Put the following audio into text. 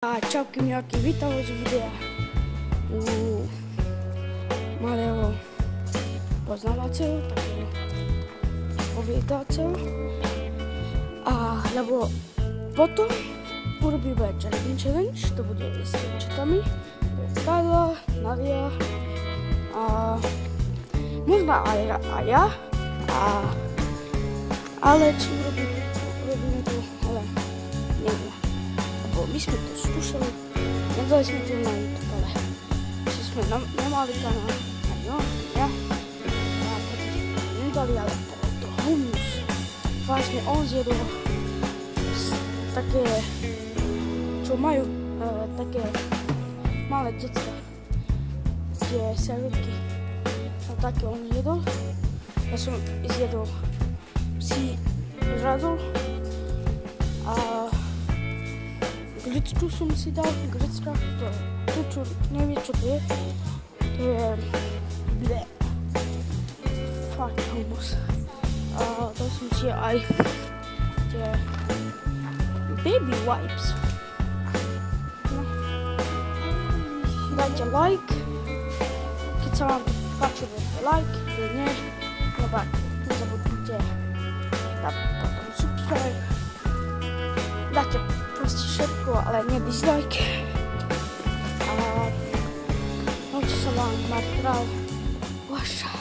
A čauky mňaky, vítam vás z videa u malého poznávacieho, takého poviedacieho. A lebo potom urobíme challenge, to bude s dievčatami, to je Kajla, Nadia a možno aj ja, ale či urobíme to, ale neviem. My sme to skúšali, nedali sme to na YouTube, ale že sme nemali kanál, ja, a preto sme to nedali, ale bolo to humus. Vlastne on zjedol také, čo majú také malé decka, tie servetky, no také on jedol, ja som zjedol si žradol a Gricku som si dal, gricka, to čo nevie čo to je blé, fakt humus. A dal som si aj tie baby wipes. No. Dajte like, keď sa vám to páči, dajte like, keď nie, nezabudnite dať potom subscribe, dáte proste všetko, ale nie dislike. A noč sa vám materiál vaša.